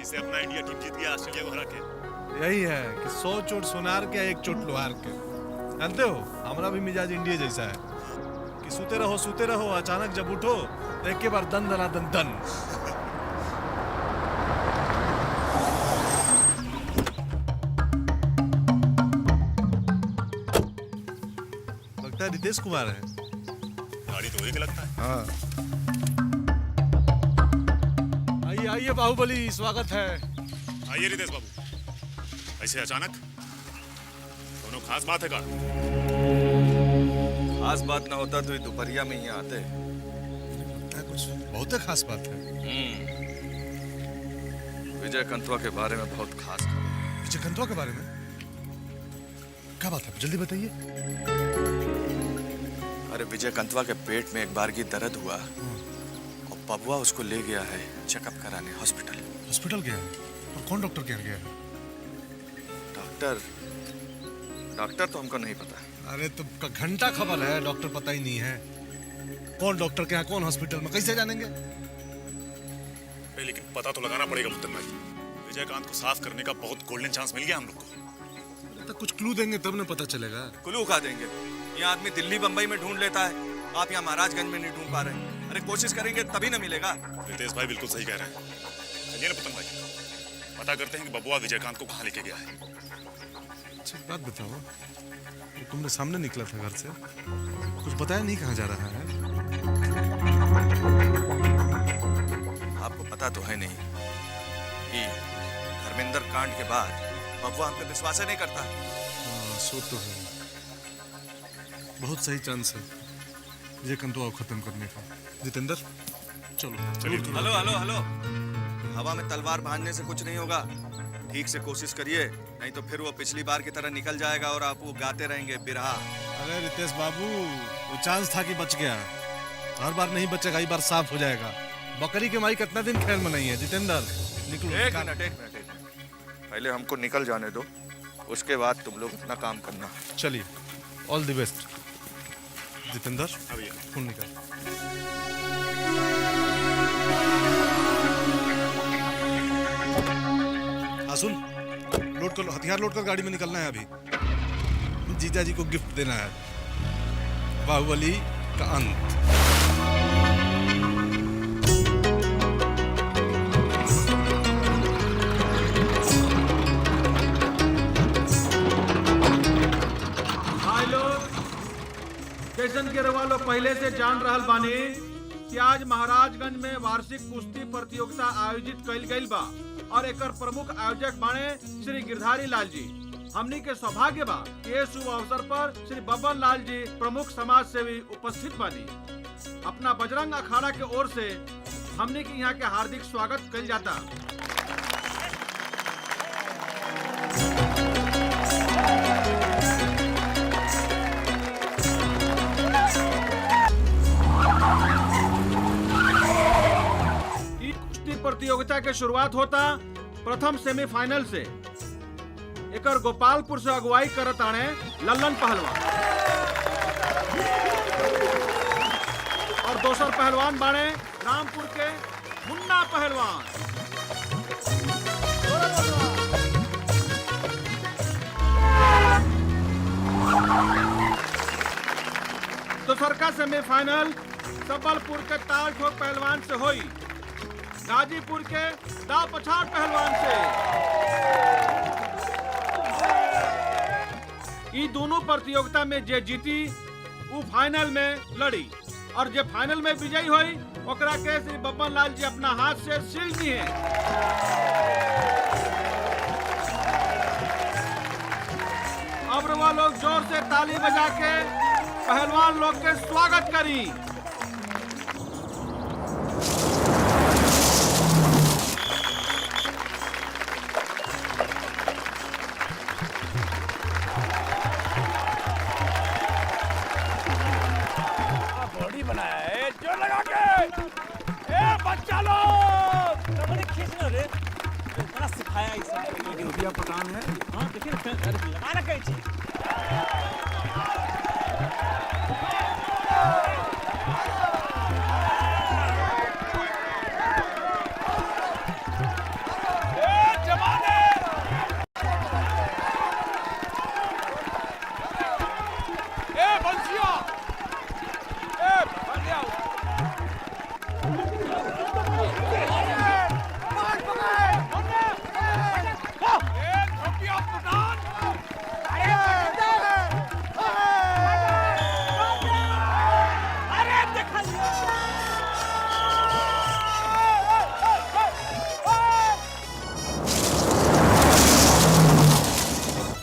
जिससे अपना India team जीत गया ऑस्ट्रेलिया को हरा के। यही है कि 100 चोट सोनार के 1 चोट लोहार के। जानते हो हमारा भी मिजाज इंडिया जैसा है कि सूते रहो अचानक जब उठो तो एक के बार दन दना दन दन। लगता है रितेश कुमार है। गाड़ी तो वही के लगता है। हाँ आइए आइए बाहुबली, स्वागत है। आइए रितेश बाबू। ऐसे अचानक दोनों खास बात है का? खास बात ना होता तो ये दोपहरिया में यहाँ आते। कुछ बहुत खास बात है। विजय कंथवा के बारे में बहुत खास खबर। विजय कंथवा के बारे में क्या बात है, जल्दी बताइए। अरे विजय कंथवा के पेट में एक बार की दर्द हुआ और बबुआ उसको ले गया है चेकअप कराने हॉस्पिटल। हॉस्पिटल गया है? और कौन डॉक्टर के यहाँ गया है? डॉक्टर तो हमको नहीं पता। अरे तो घंटा खबर है, डॉक्टर पता ही नहीं है। कौन डॉक्टर के यहाँ, कौन हॉस्पिटल में, कैसे जानेंगे? लेकिन पता तो लगाना पड़ेगा मुत्तन भाई। विजयकांत को साफ करने का बहुत गोल्डन चांस मिल गया हम लोग को। तो कुछ क्लू देंगे तब ना पता चलेगा। क्लू खा देंगे? ये आदमी दिल्ली बंबई में ढूंढ लेता है, आप यहाँ महाराजगंज में नहीं ढूंढ पा रहे। अरे कोशिश करेंगे तभी ना मिलेगा। रितेश भाई बिल्कुल सही कह रहे हैं। चलिए ना पुतन भाई, पता करते हैं कि बबुआ विजयकांत को कहाँ लेके गया है। अच्छा बात बताओ, तो तुमने सामने निकला था घर से, कुछ बताया नहीं कहाँ जा रहा है? आपको पता तो है नहीं कि धर्मेंद्र कांड के बाद बबुआ हम पे विश्वास नहीं करता। सो तो है, बहुत सही चांस है विजय कंथवा को खत्म करने का। जितेंद्र चलो चलिए। हेलो हेलो हेलो, हवा में तलवार बांधने से कुछ नहीं होगा। ठीक से कोशिश करिए, नहीं तो फिर वो पिछली बार की तरह निकल जाएगा और आप वो गाते रहेंगे बिरहा। अरे रितेश बाबू, वो चांस था कि बच गया, हर बार नहीं बचेगा, इस बार साफ हो जाएगा। बकरी के माई कितना दिन खेल में नहीं है। जितेंद्र निकलो। एक मिनट, पहले हमको निकल जाने दो, उसके बाद तुम लोग अपना काम करना। चलिए, ऑल द बेस्ट। जितेंद्र अभी फोन निकाल। सुन, लोड कर, हथियार लोड कर, गाड़ी में निकलना है अभी। जीजा जी को गिफ्ट देना है, बाहुबली का अंत। भाई लोग, स्टेशन के रवा लोग पहले से जान रहल बानी कि आज महाराजगंज में वार्षिक कुश्ती प्रतियोगिता आयोजित कइल गइल बा और एकर प्रमुख आयोजक बाणे श्री गिरधारी लाल जी। हमनी के सौभाग्य बा कि ये शुभ अवसर पर श्री बब्बन लाल जी प्रमुख समाज सेवी उपस्थित बानी। अपना बजरंग अखाड़ा के ओर से हमनी के यहाँ के हार्दिक स्वागत कइल जाता। प्रतियोगिता के शुरुआत होता प्रथम सेमीफाइनल से। एकर गोपालपुर से अगुवाई करत आने लल्लन पहलवान और दोसर पहलवान बाणे रामपुर के मुन्ना पहलवान। दोसर का सेमीफाइनल सबलपुर के ताल ठोक पहलवान से हुई, गाजीपुर के दाव पछाड़ पहलवान से। ये दोनों प्रतियोगिता में जे जीती वो फाइनल में लड़ी और जे फाइनल में विजयी हुई ओकरा के श्री बब्बन लाल जी अपना हाथ से शील्ड दिए। अब वो लोग जोर से ताली बजा के पहलवान लोग के स्वागत करी। पकान है। हाँ देखिए लगाना कहीं चीज।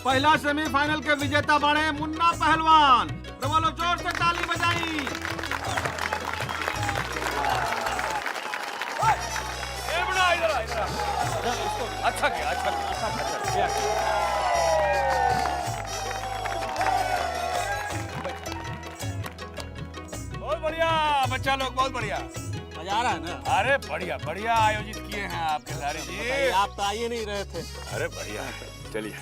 पहला सेमीफाइनल के विजेता बने मुन्ना पहलवान। तो बोलो जोर से ताली बजाई। अच्छा किया, अच्छा किया। बहुत बढ़िया बच्चा लोग, बहुत बढ़िया। मजा आ रहा है ना? अरे बढ़िया बढ़िया आयोजित किए हैं आप खिलाड़ी जी। आप तो आइए नहीं रहे थे। अरे बढ़िया, चलिए।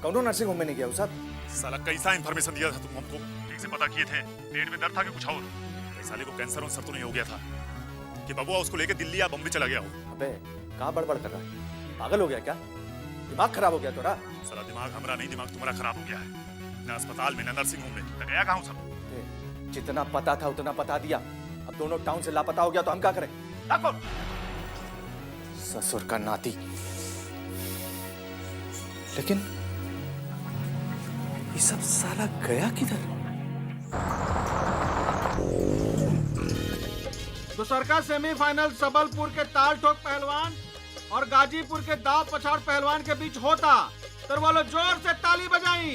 कौन नर्सिंग होम में नहीं गया साहब? साला कैसा इंफॉर्मेशन दिया था तुम हमको? ठीक से पता किए थे? पेट में दर्द था कि कुछ और? साले को कैंसर और सर तो नहीं हो गया था कि बबुआ उसको लेके दिल्ली या बम्बई चला गया हो? अबे कहाँ बड़बड़ कर रहा है? पागल हो गया क्या? दिमाग खराब हो गया तोरा? साला दिमाग हमारा नहीं, दिमाग तुम्हारा खराब हो गया है। ना अस्पताल में ना नर्सिंग होम में, तो गया कहाँ सब? जितना पता था उतना बता दिया। अब दोनों टाउन से लापता हो गया तो हम क्या करें? ससुर का नाती। लेकिन ये सब साला गया किधर? दूसरा सेमीफाइनल सबलपुर के ताल ठोक पहलवान और गाजीपुर के दाव पछाड़ पहलवान के बीच होता। तो बोलो जोर से ताली बजाई।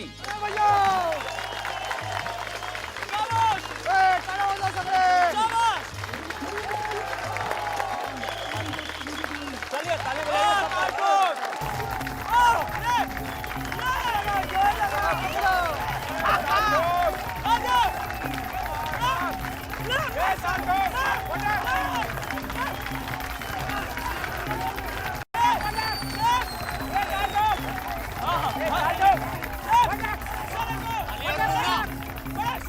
चलिए ताली बजाइए।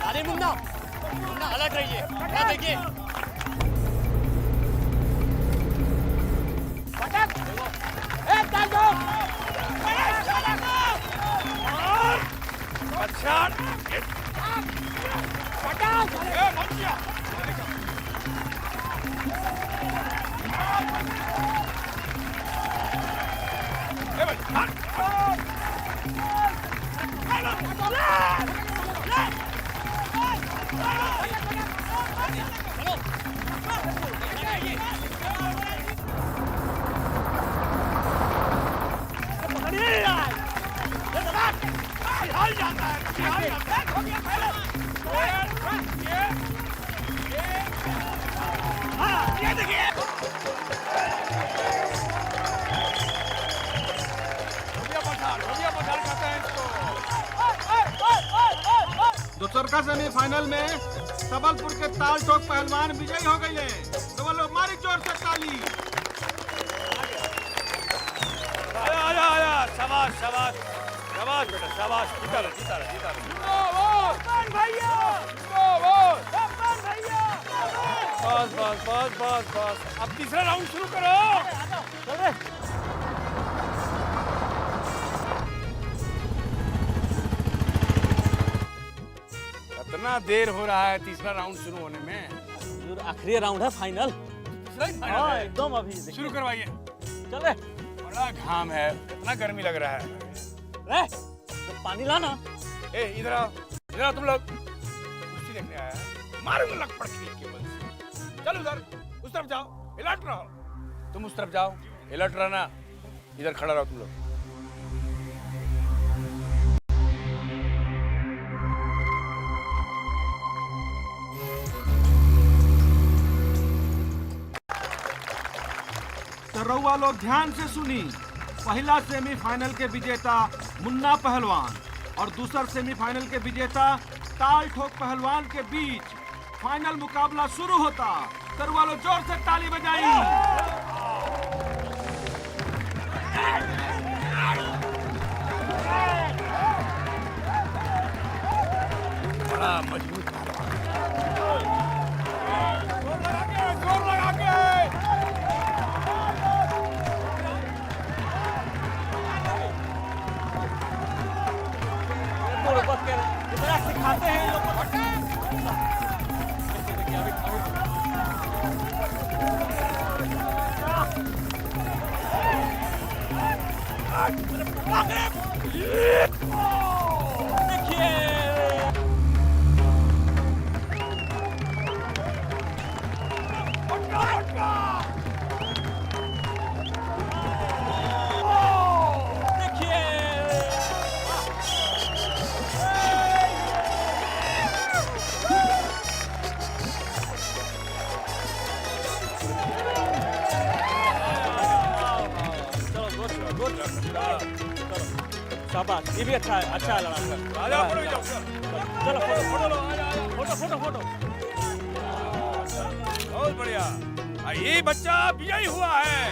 अरे मुन्ना, मुन्ना अलर्ट रहिए। क्या देखिए? दूसरा सेमीफाइनल में सबलपुर के ताल ठोक पहलवान विजयी हो गए। तो बोलो मारी जोर से ताली। आया, शाबाश शाबाश शाबाश बेटा, शाबाश। जीता रहे, जीता रहे, जीता रहे। बस बस बस बस बस। अब तीसरा राउंड शुरू करो। चल रहे। कितना देर हो रहा है तीसरा राउंड शुरू होने में? आखिरी राउंड है, फाइनल। तीसरा ही फाइनल हाँ, है। एकदम अभी शुरू करवाइए। चल रहे। बड़ा घाम है, कितना गर्मी लग रहा है। रे, तो पानी लाना। ए इधर आओ तुम लोग। कुश्ती देखने आया है? मारूंगा लपड़ के बल से। चल उधर, उस तरफ जाओ, अलर्ट रहो। तुम उस तरफ जाओ, अलर्ट रहना। इधर खड़ा रहो तुम लोग। तो रउआ लोग ध्यान से सुनी। पहला सेमीफाइनल के विजेता मुन्ना पहलवान और दूसरा सेमीफाइनल के विजेता ताल ठोक पहलवान के बीच फाइनल मुकाबला शुरू होता। तो रउआ लोग जोर से ताली बजाई। बड़ा मजबूत शाबाश, ये भी अच्छा है लड़ा। चलो फोटो लो, फोटो। बहुत बढ़िया। ये बच्चा विजयी हुआ है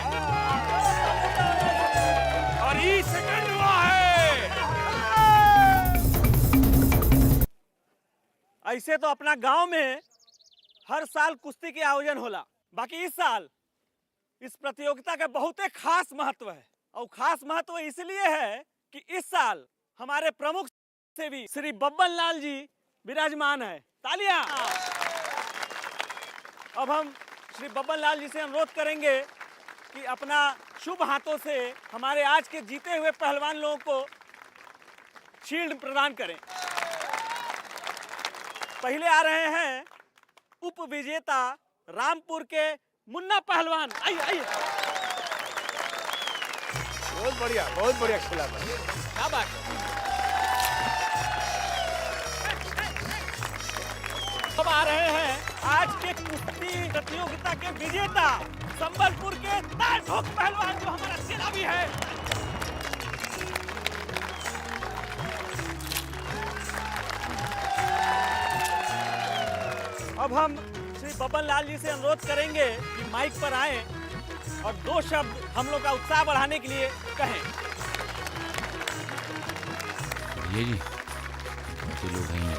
और ये सेकंड हुआ है। ऐसे तो अपना गांव में हर साल कुश्ती के आयोजन होला, बाकी इस साल इस प्रतियोगिता का बहुत ही खास महत्व है। और खास महत्व इसलिए है कि इस साल हमारे प्रमुख से भी श्री बब्बन लाल जी विराजमान है। तालियां। अब हम श्री बब्बन लाल जी से अनुरोध करेंगे कि अपना शुभ हाथों से हमारे आज के जीते हुए पहलवान लोगों को शील्ड प्रदान करें। पहले आ रहे हैं उप विजेता रामपुर के मुन्ना पहलवान। आइए। बहुत बढ़िया खेला भाई। क्या बात। अब आ रहे हैं आज के कुश्ती प्रतियोगिता के विजेता संबलपुर के ताठोक पहलवान, जो हमारा चेला भी है। अब हम श्री बब्बन लाल जी से अनुरोध करेंगे कि माइक पर आए और 2 शब्द हम लोग का उत्साह बढ़ाने के लिए कहें। ये जी बाकी लोग हैं,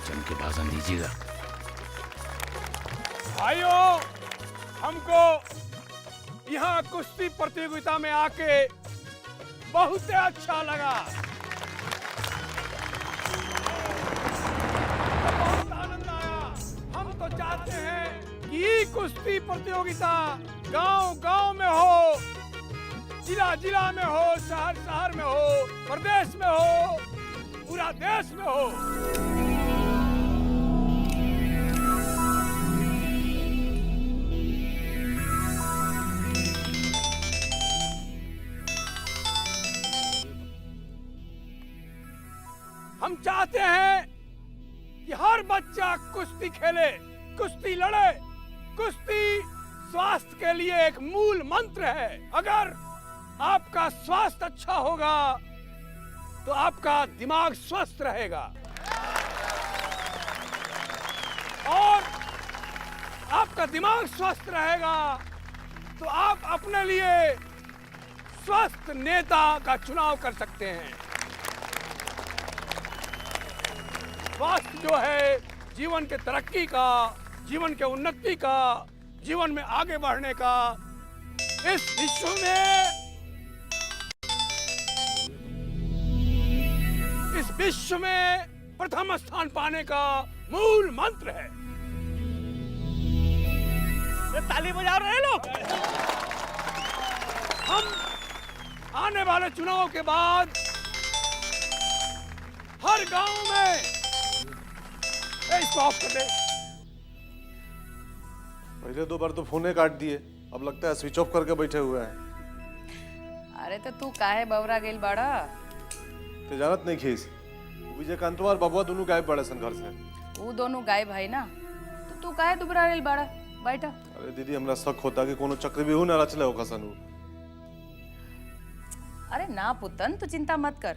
जम के भाषण दीजिएगा। भाइयों, हमको यहाँ कुश्ती प्रतियोगिता में आके बहुत अच्छा लगा। बहुत आनंद आया। हम तो चाहते हैं कि ये कुश्ती प्रतियोगिता गांव-गांव में हो, जिला में हो, शहर में हो, प्रदेश में हो, पूरा देश में हो। हम चाहते हैं कि हर बच्चा कुश्ती खेले, कुश्ती लड़े। कुश्ती स्वास्थ्य के लिए एक मूल मंत्र है। अगर आपका स्वास्थ्य अच्छा होगा तो आपका दिमाग स्वस्थ रहेगा और आपका दिमाग स्वस्थ रहेगा तो आप अपने लिए स्वस्थ नेता का चुनाव कर सकते हैं। स्वास्थ्य जो है जीवन के तरक्की का, जीवन के उन्नति का, जीवन में आगे बढ़ने का, इस विश्व में प्रथम स्थान पाने का मूल मंत्र है। ये ताली बजा रहे हैं लोग। हम आने वाले चुनाव के बाद हर गांव में इसको ऑफ कर दे। पहले 2 बार तो फोने काट दिए, अब लगता है स्विच ऑफ करके बैठे हुए हैं। अरे तो तू काहे बवरा गेल बाड़ा? तो जानत नहीं खीस, विजयकांत और बबुआ दोनों गायब बड़े सन घर से। वो दोनों गायब है ना, तो तू काहे दुबरा गेल बाड़ा? बैठा। अरे दीदी, हमरा शक होता कि कोनो चक्रव्यूह न रचले हो कसनु। अरे ना पुतन, तू चिंता मत कर,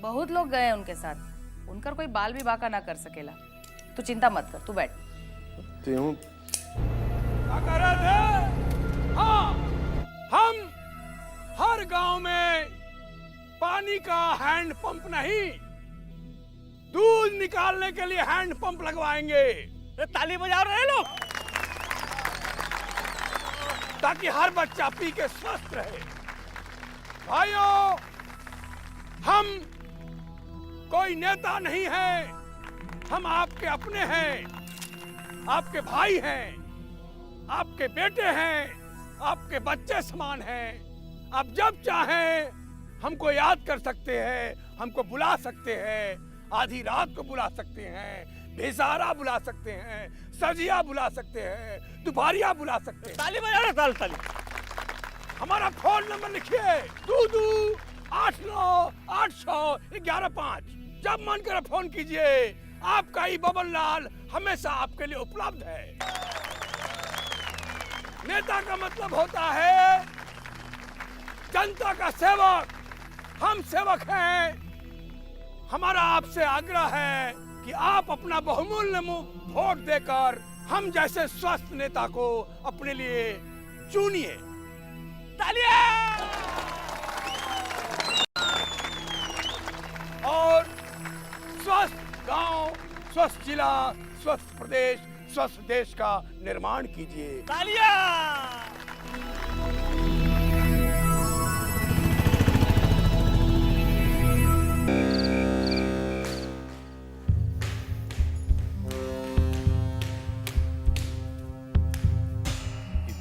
बहुत लोग गए हैं उनके साथ, उनकर कोई बाल भी बाका ना कर सकेला। तू चिंता मत कर, तू बैठ। त्यों क्या कर रहे थे? हाँ, हम हर गांव में पानी का हैंड पंप नहीं, दूध निकालने के लिए हैंड पंप लगवाएंगे। ताली बजा रहे हैं लोग, ताकि हर बच्चा पी के स्वस्थ रहे। भाइयों, हम कोई नेता नहीं है, हम आपके अपने हैं, आपके भाई हैं, आपके बेटे हैं, आपके बच्चे समान हैं। आप जब चाहें हमको याद कर सकते हैं, हमको बुला सकते हैं, आधी रात को बुला सकते हैं, बेसहारा बुला सकते हैं, सजिया बुला सकते हैं, दोपहरिया बुला सकते हैं। ताली बजा रहे, ताली ताली। हमारा फोन नंबर लिखिए 2289811105। जब मन करे फोन कीजिए। आपका ही बबन लाल हमेशा आपके लिए उपलब्ध है। नेता का मतलब होता है जनता का सेवक। हम सेवक हैं। हमारा आपसे आग्रह है कि आप अपना बहुमूल्य वोट देकर हम जैसे स्वस्थ नेता को अपने लिए चुनिए। तालियां! और स्वस्थ गांव, स्वस्थ जिला, स्वस्थ प्रदेश, स्वस्थ देश का निर्माण कीजिए। तालियां!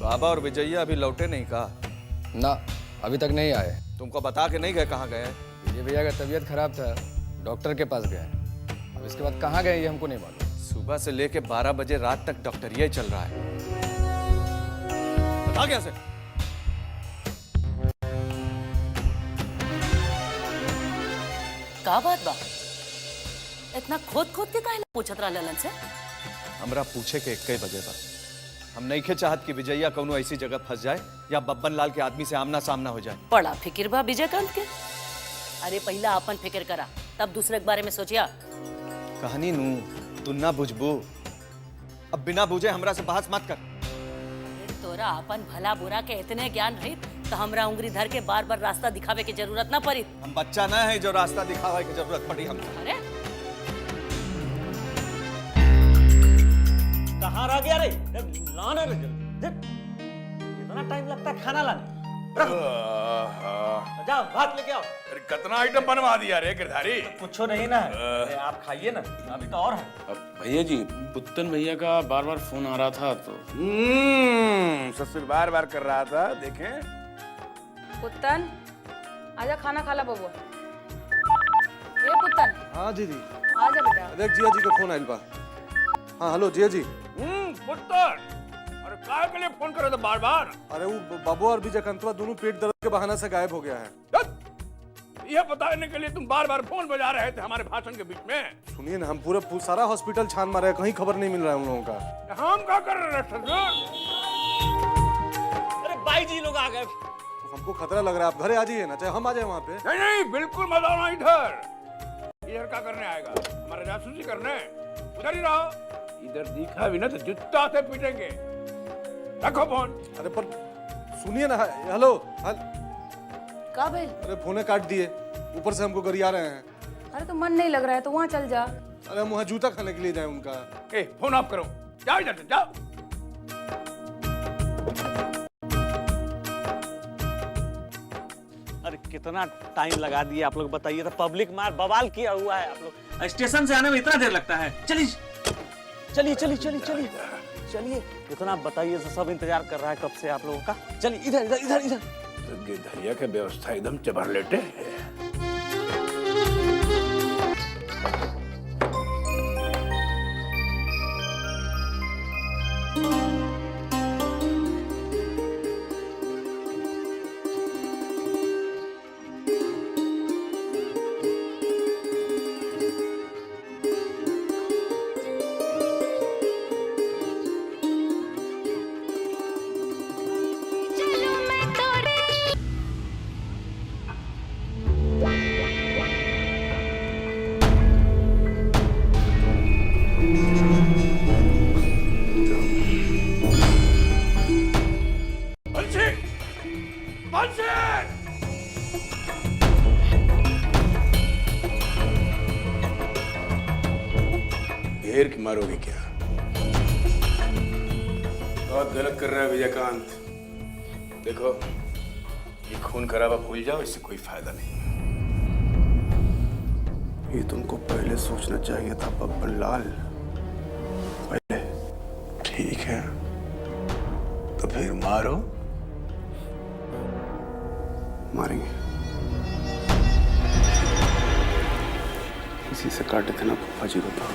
बाबा और विजयया अभी लौटे नहीं का? ना, अभी तक नहीं आए। तुमको बता के नहीं गए कहाँ गए? ये भैया का तबीयत खराब था, डॉक्टर के पास गए। अब इसके बाद कहाँ गए ये हमको नहीं मालूम। सुबह से लेके 12 बजे रात तक डॉक्टर यही चल रहा है। बता कैसे? का बात बा? इतना खोद खोद के काहे पूछत रहा ललन से? हमरा पूछे के 1 बजे बा। हम नहीं के चाहत कि विजयया कौनो ऐसी जगह फंस जाए या बब्बन लाल के आदमी से आमना सामना हो जाए। बड़ा फिक्र बा विजयकांत के। अरे पहला अपन फिक्र करा, तब दूसरे के बारे में सोचिया। कहानी नू तू ना बुझबू। अब बिना बुझे हमरा से बहस मत कर। तोरा अपन भला बुरा के इतने ज्ञान रही तो हमरा उंगली धर के बार बार रास्ता दिखावे की जरूरत ना पड़ी। हम बच्चा ना है जो रास्ता दिखावे की जरूरत पड़ी हमको। अरे कहाँ रह गया रे? लाने रे जल्दी। इतना टाइम लगता है खाना लाने? जाओ भात लेके आओ। अरे कितना आइटम बनवा दिया रे गिरधारी। कुछो नहीं ना है। अरे आप खाइए ना, अभी तो और है। भैया जी, पुत्तन भैया का बार बार फोन आ रहा था तो ससुर बार बार कर रहा था। देखें पुत्तन आजा, खाना खा ला बबुआ। ये पुत्तन। हाँ दीदी। आजा बेटा। देख जिया जी का फोन आइल बा। हाँ हेलो जिया जी। पुत्तर, अरे काय के लिए फोन करे तो बार बार? अरे वो बाबू और विजयकांतवा दोनों पेट दर्द के बहाना से गायब हो गया है। यह बताने के लिए तुम बार बार फोन बजा रहे थे हमारे भाषण के बीच में। सुनिए ना, हम पूरा सारा हॉस्पिटल छान मारे हैं, कहीं खबर नहीं मिल रहा है उन लोगों का। हम क्या कर रहे हैं? अरे बाई जी लोग आ गए। हमको खतरा लग रहा है, आप घरे आ जाइए ना, चाहे हम आ जाए वहाँ पे। नहीं नहीं, बिल्कुल मत आना इधर। इधर क्या करने आएगा? हमारा जासूसी करने? उधर ही रहो। इधर दिखा भी ना तो जूता से पीटेंगे। रखो फोन। अरे पर सुनिए ना, हेलो। का भाई? अरे फोने काट दिए, ऊपर से हमको गरिया रहे हैं। अरे तो मन नहीं लग रहा है तो वहाँ चल जा। अरे हम वहाँ जूता खाने के लिए जाए उनका। ए, फोन ऑफ करो। जाओ इधर से, जाओ। अरे कितना टाइम लगा दिया आप लोग, बताइए। तो पब्लिक मार बवाल किया हुआ है आप लोग। स्टेशन से आने में इतना देर लगता है। चलिए चलिए चलिए चलिए चलिए चलिए। इतना बताइए, सब इंतजार कर रहा है कब से आप लोगों का। चलिए इधर इधर इधर इधर। गिरधरिया की व्यवस्था एकदम चबरलेटे है। घेर के मारोगे क्या? बहुत गलत कर रहा है विजयकांत। देखो, ये खून खराबा भूल जाओ, इससे कोई फायदा नहीं। ये तुमको पहले सोचना चाहिए था बब्बन लाल। पहले ठीक है तो फिर मारो। मारेंगे। इसी से काटे थे ना फूफा जी को तो।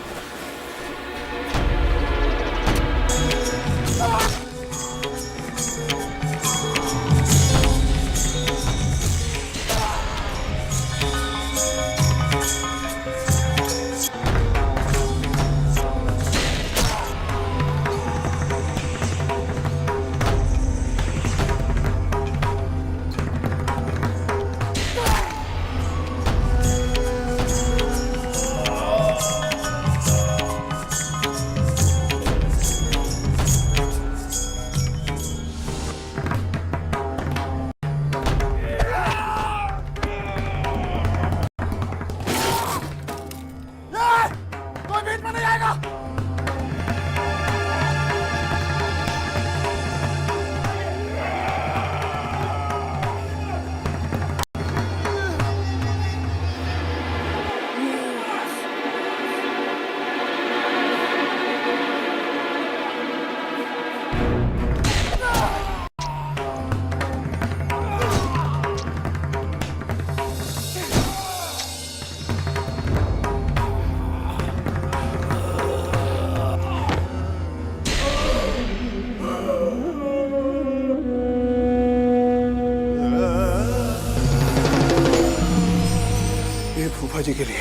फूफा जी के लिए।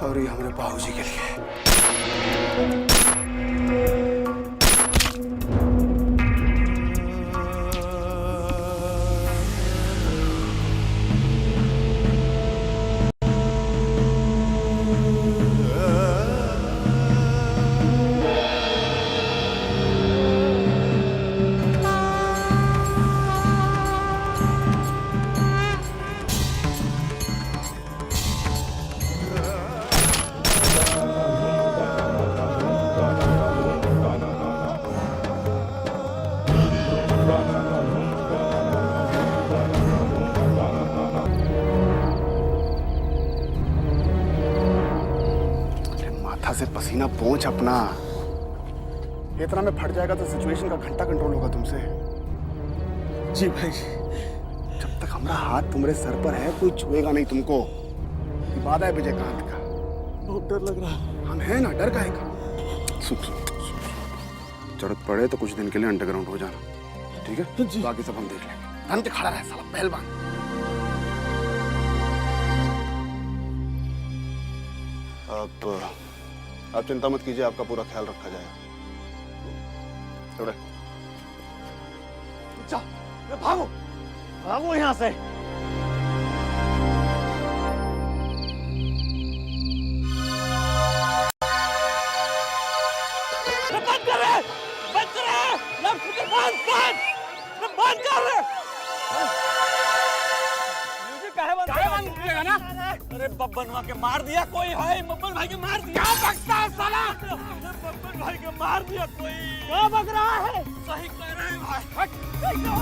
और ये हमारे बाबू जी के लिए। से पसीना पोंछ अपना। इतना में फट जाएगा तो सिचुएशन का घंटा कंट्रोल होगा तुमसे। जी भाई। जब तक हमारा हाथ तुम्हारे सर पर है कोई छुएगा नहीं तुमको। ये वादा है विजयकांत का। बहुत डर लग रहा। हम हैं ना, डर काहे का। सुन जरूरत पड़े तो कुछ दिन के लिए अंडरग्राउंड हो जाना, ठीक है जी। बाकी सब हम देख लेंगे। धन के खड़ा रहे साला पहलवान। आप चिंता मत कीजिए, आपका पूरा ख्याल रखा जाएगा। भागो भागो यहाँ से। बंद कर रहे, बंद कर रहे, बंद कर रहे। ना अरे बब्बनवा के मार दिया कोई है। बब्बन भाई के मार दिया। क्या बकता है साला? बब्बन भाई के मार दिया कोई। क्या बक रहा है? सही कह रहे हैं भाई। भैया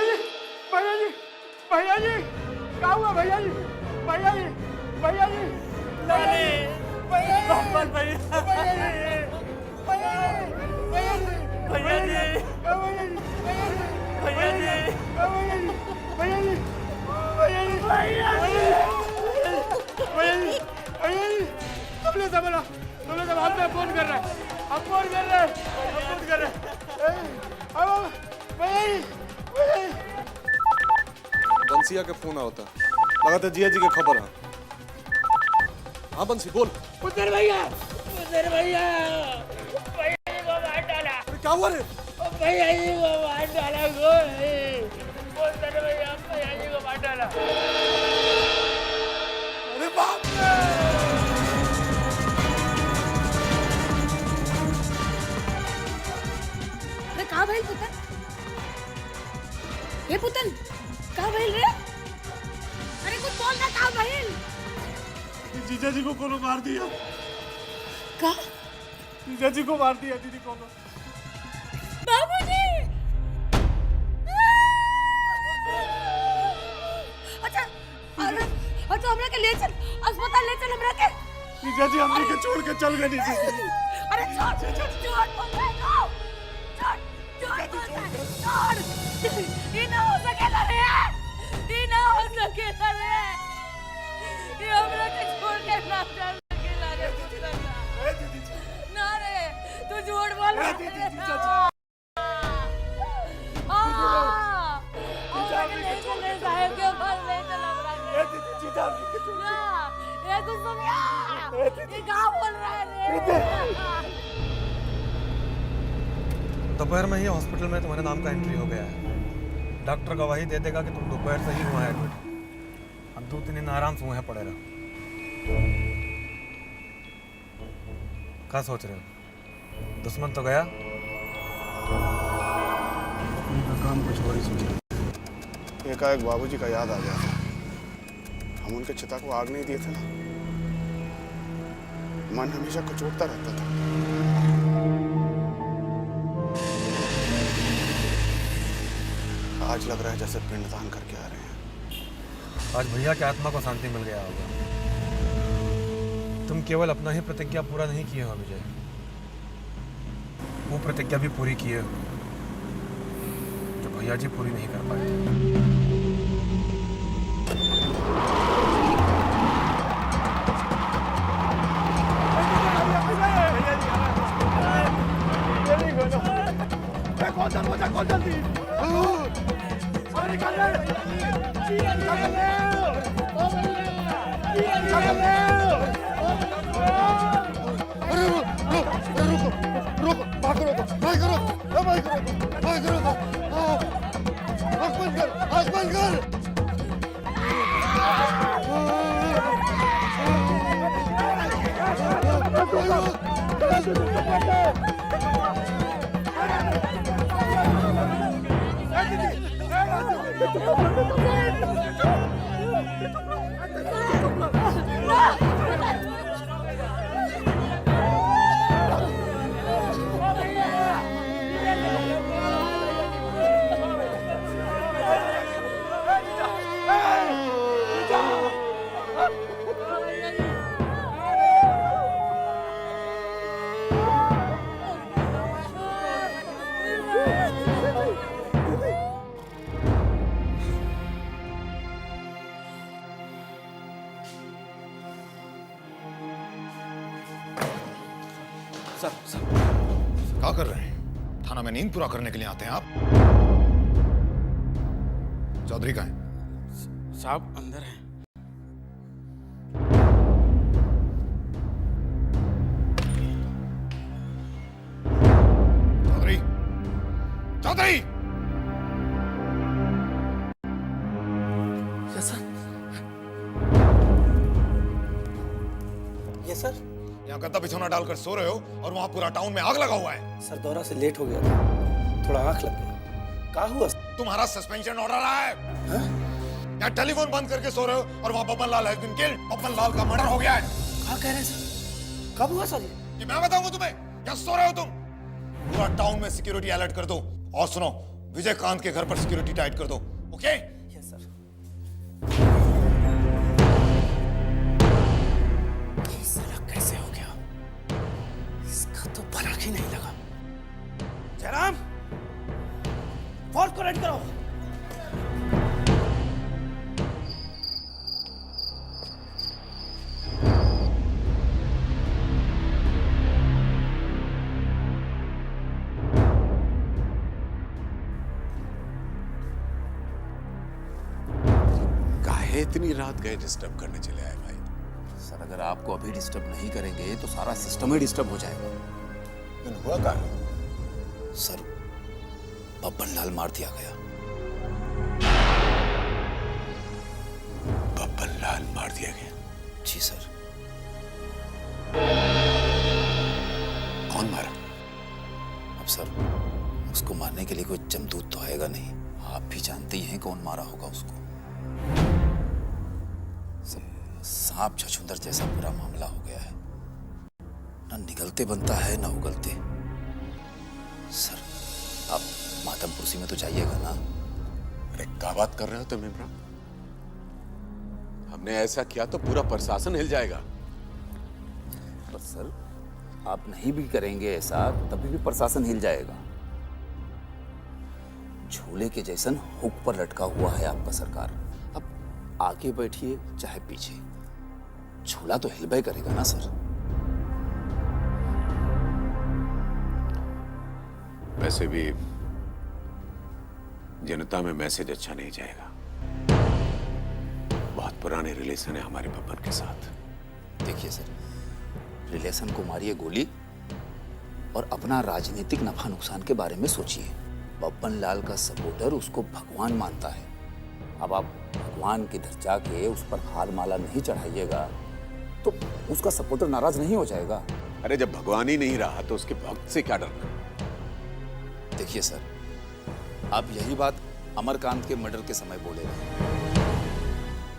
जी, भैया जी, भैया जी, भैया जी, क्या हुआ भैया जी? भैया जी, भैया जी, लाली, भैया जी, बब्बन भैया, भैया जी, भैया जी, भैया जी, भैया जी, भैया जी, भैया जी, भैया जी, भैया जी, भैया जी, भैया जी, तुमने संभाला, हम पे फोन कर रहे हैं, हम फोन कर रहे हैं, हम फोन कर रहे हैं, अब भैया जी, भैया जी। बंसिया के फोन होता लगा जिया जी के खबर है। हाँ बंसी बोल। उधर भैया, उधर भैया, भैया जी को मार डाला। क्या हुआ रे? भैया जी को मार डाला उधर भैया, भैया जी को मार डाला। अरे बाप रे! अरे कहाँ भाई पुतन? ये पुतन कहाँ भाई रे? अरे कुछ बोल ना, कहाँ भाई? जीजा जी को कोनो मार दिया। का? जीजा जी को मार दिया दीदी को। ले चल अस्पताल ले चल हमरा के जीजा जी हमने के छोड़ के चल गए जीजा जी। अरे छोड़ छोड़ बोल रहा है छोड़ बोल रहा है छोड़ ये ना हो सकेला रे ये ना हो सकेला रे ये हमरा के छोड़ के ना जा सकेला रे ना रे तू झूठ बोल रहा है जीजा जी साहब के पास ले चल हमरा के जीजा जी ना ये कुछ तो ये क्या बोल रहा है रे दोपहर में ही हॉस्पिटल में तुम्हारे नाम का एंट्री हो गया है। डॉक्टर गवाही दे देगा कि तुम दोपहर से ही हुआ है एडमिट। अब 2-3 दिन आराम से वहाँ पड़े रहो। क्या सोच रहे हो? दुश्मन तो गया? उनका काम कुछ और ही सोच रहे। एकाएक बाबूजी का याद आ गया था। हम उनके चिता को आग नहीं दिए थे ना। मन हमेशा कचोटता रहता था। आज लग रहा है जैसे पिंडदान करके आ रहे हैं। आज भैया की आत्मा को शांति मिल गया होगा। तुम केवल अपना ही प्रतिज्ञा पूरा नहीं किए हो विजय, वो प्रतिज्ञा भी पूरी किए हो जो भैया जी पूरी नहीं कर पाए। क्या कर रहे हैं? थाना में नींद पूरा करने के लिए आते हैं आप? चौधरी कहाँ है? साहब अंदर है। Chaudhary, Chaudhary! Yes sir. Yes sir. यहाँ गद्दा बिछौना डालकर सो रहे हो और वहाँ पूरा टाउन में आग लगा हुआ है। सर दौरा से लेट हो गया था, थोड़ा आंख लग गया। क्या हुआ? तुम्हारा सस्पेंशन ऑर्डर आया है। यहाँ टेलीफोन बंद करके सो रहे हो और वहाँ बब्बन लाल हैज बीन किल्ड। बब्बन लाल का मर्डर हो गया है। क्या कह रहे हैं सर? कब हुआ सर ये मैं बताऊंगा तुम्हें। यहाँ सो रहे हो तुम। पूरा टाउन में सिक्योरिटी अलर्ट कर दो और सुनो, विजयकांत के घर पर सिक्योरिटी टाइट कर दो। ओके? Yes sir. कैसे हो गया? इसका तो फर्क ही नहीं लगा। जयराम, फोन को रेड करो। काहे इतनी रात गए डिस्टर्ब करने चले आए भाई? सर अगर आपको अभी डिस्टर्ब नहीं करेंगे तो सारा सिस्टम ही डिस्टर्ब हो जाएगा। दिन हुआ क्या? सर बब्बन लाल मार दिया गया। बब्बन लाल मार दिया गया? जी सर। कौन मारा? अब सर उसको मारने के लिए कोई जमदूत तो आएगा नहीं। आप भी जानते ही हैं कौन मारा होगा उसको। सांप छछूंदर जैसा पूरा मामला हो गया है। ना निगलते बनता है ना उगलते। सर आप मातमपुरसी में तो जाइएगा ना? अरे क्या बात कर रहे हो तुम इमरान? हमने ऐसा किया तो पूरा प्रशासन हिल जाएगा। पर सर, आप नहीं भी करेंगे ऐसा तभी भी प्रशासन हिल जाएगा। झूले के जैसन हुक पर लटका हुआ है आपका सरकार। अब आगे बैठिए चाहे पीछे, झूला तो हिलबे करेगा ना सर। वैसे भी जनता में मैसेज अच्छा नहीं जाएगा। बहुत पुराने रिलेशन है हमारे बब्बन के साथ। देखिए सर, रिलेशन को मारिए गोली और अपना राजनीतिक नफा नुकसान के बारे में सोचिए। बब्बन लाल का सपोर्टर उसको भगवान मानता है। अब आप भगवान के घर जाके उस पर हार माला नहीं चढ़ाइएगा तो उसका सपोर्टर नाराज नहीं हो जाएगा। अरे जब भगवान ही नहीं रहा तो उसके भक्त से क्या डरना। देखिए सर, आप यही बात अमरकांत के मर्डर के समय बोले रहे।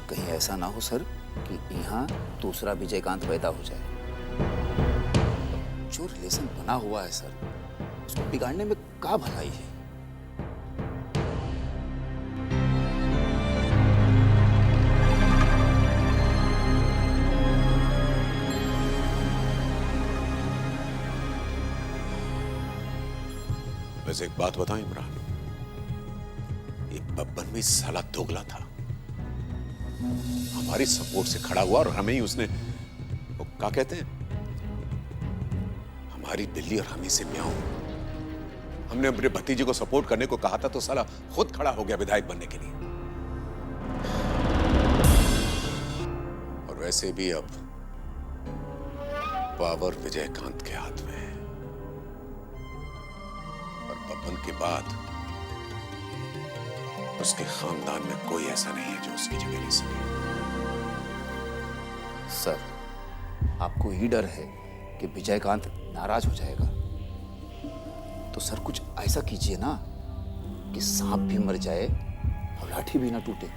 कहीं ऐसा ना हो सर कि यहाँ दूसरा विजयकांत पैदा हो जाए। जो रिलेशन बना हुआ है सर, उसको बिगाड़ने में क्या भलाई है। वैसे एक बात बताऊं इमरान, ये बब्बन भी साला दोगला था। हमारी सपोर्ट से खड़ा हुआ और हमें ही उसने वो क्या कहते हैं, हमारी बिल्ली और हमें से म्याऊं। हमने अपने भतीजे को सपोर्ट करने को कहा था तो साला खुद खड़ा हो गया विधायक बनने के लिए। और वैसे भी अब पावर विजयकांत के हाथ में है और बब्बन के बाद उसके खानदान में कोई ऐसा नहीं है जो उसकी जगह ले सके। सर, आपको ही डर है कि विजयकांत नाराज हो जाएगा, तो सर कुछ ऐसा कीजिए ना कि सांप भी मर जाए और लाठी भी ना टूटे।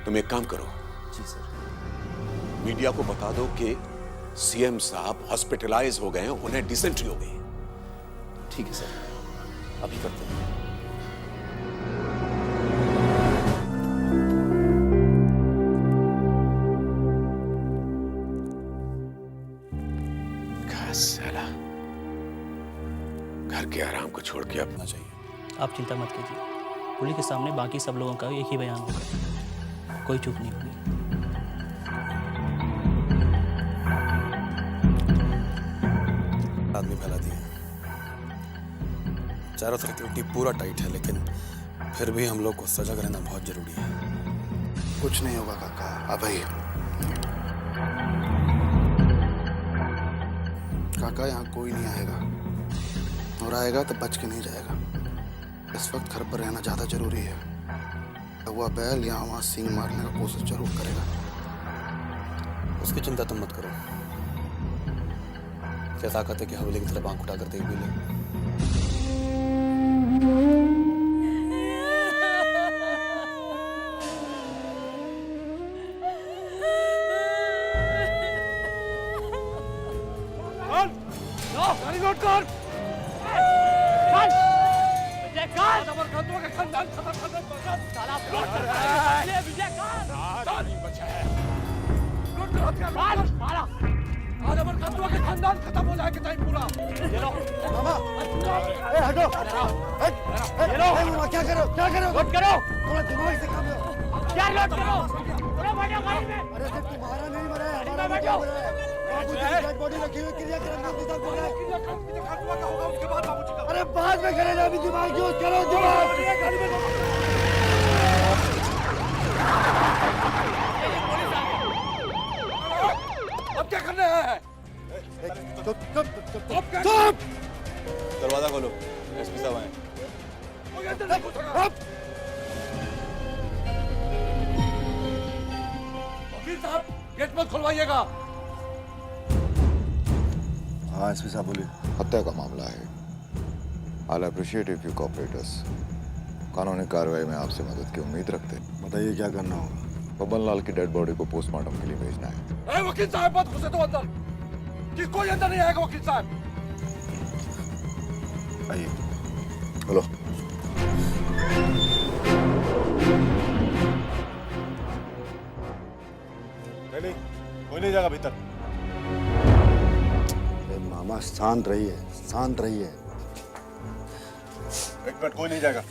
तुम एक काम करो। जी सर। मीडिया को बता दो कि सीएम साहब हॉस्पिटलाइज हो गए हैं, उन्हें डिसेंट्री हो गई। ठीक है सर, अभी करते हैं। साला घर के आराम को छोड़ के अपना चाहिए। आप चिंता मत कीजिए, पुलिस के सामने बाकी सब लोगों का एक ही बयान होगा, कोई चूक नहीं होगी। आदमी फैला दिए, चारों तरफ सिक्योरिटी पूरा टाइट है, लेकिन फिर भी हम लोग को सजग रहना बहुत जरूरी है। कुछ नहीं होगा काका, अब आइए। काका, यहाँ कोई नहीं आएगा, और आएगा तो बच के नहीं जाएगा। इस वक्त घर पर रहना ज्यादा जरूरी है। हुआ बैल यहाँ वहाँ सींग मारने का कोशिश जरूर करेगा। उसकी चिंता तुम मत करो। क्या ताकत है कि हवेली की तरफ आंख उठा कर देख भी ले। अरे बाद में करेगा, अभी दिमाग यूज करो, अब क्या करना है? दरवाजा खोलो, एसपी साहब आए। वकील साहब, गेट मत खुलवाइएगा। हाँ एसपी साहब बोलिए। हत्या का मामला है। I'll appreciate if you cooperate us. कानूनी कार्रवाई में आपसे मदद की उम्मीद रखते हैं। बताइए क्या करना होगा। बब्बन लाल की डेड बॉडी को पोस्टमार्टम के लिए भेजना है। वकील साहब मत घुसे तो अंदर, कि कोई अंदर नहीं आएगा। वकील साहब आइए। बोलो। नहीं, कोई नहीं जाएगा भीतर। मामा शांत रहिए, शांत रहिए। एक मिनट, कोई नहीं जाएगा।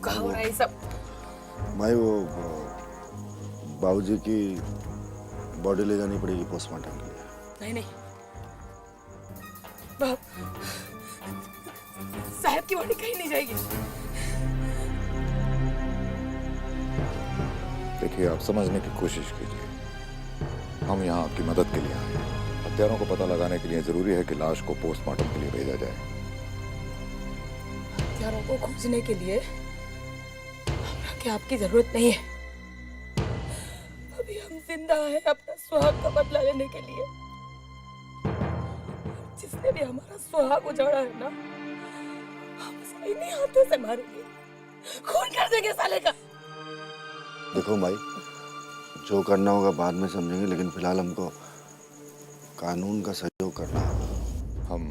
कहाँ हो रहा है सब? भाई वो बाबूजी की बॉडी ले जानी पड़ेगी पोस्टमार्टम के लिए। नहीं नहीं, बाप साहब की बॉडी कहीं नहीं जाएगी। देखिए, आप समझने की कोशिश कीजिए। हम यहाँ आपकी मदद के लिए आए हैं। हत्यारों को पता लगाने के लिए जरूरी है कि लाश को पोस्टमार्टम के लिए भेजा जाए। हत्यारों को खोजने के लिए हमरा के आपकी जरूरत नहीं है। अभी हम जिंदा हैं अपना सुहाग का बदला लेने के लिए। जिसने भी हमारा सुहाग उजाड़ा है ना, हम उसे इन्हीं हाथों से मारेंगे, खून कर देंगे साले का। देखो भाई, जो करना होगा बाद में समझेंगे, लेकिन फिलहाल हमको कानून का सहयोग करना होगा। हम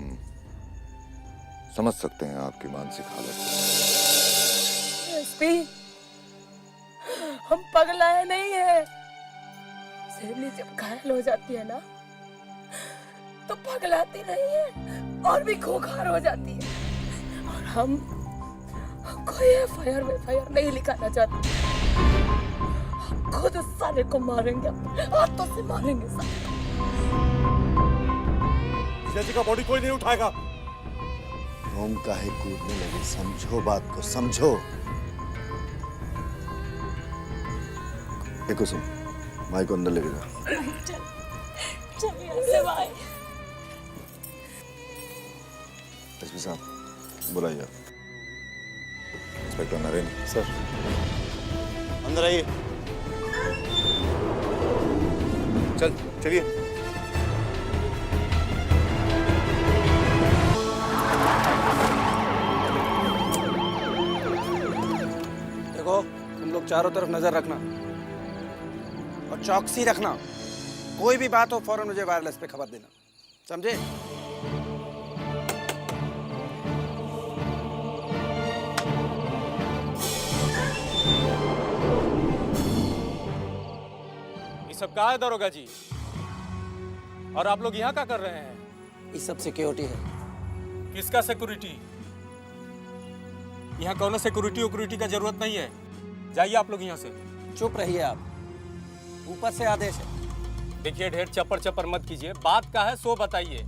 समझ सकते हैं आपकी मानसिक हालत। एसपी, हम पगलाए नहीं है। शेरनी जब घायल हो जाती है ना, तो पगलाती नहीं है और भी खूंखार हो जाती है। और हम कोई एफआईआर नहीं लिखाना चाहते। हम खुद उस साले को मारेंगे, अपने हाथों से मारेंगे साले को। जी का बॉडी कोई नहीं उठाएगा। हम काहे कूदने लगे? समझो बात को, समझो। देखो सुन, भाई को अंदर लेके जा। चलिए भाई। एसपी साहब, बुलाइए। इंस्पेक्टर नरेंद्र सर, अंदर आइए। चलिए। देखो, तुम लोग चारों तरफ नजर रखना और चौकसी रखना। कोई भी बात हो फौरन मुझे वायरलेस पे खबर देना, समझे? ये सब कहा है दरोगा जी? और आप लोग यहाँ क्या कर रहे हैं? ये सब सिक्योरिटी है। किसका सिक्योरिटी? यहाँ कौन सिक्योरिटी का जरूरत नहीं है। जाइए आप लोग यहाँ से। चुप रहिए आप, ऊपर से आदेश है। देखिए, ढेर चप्पर चप्पर मत कीजिए। बात का है सो बताइए।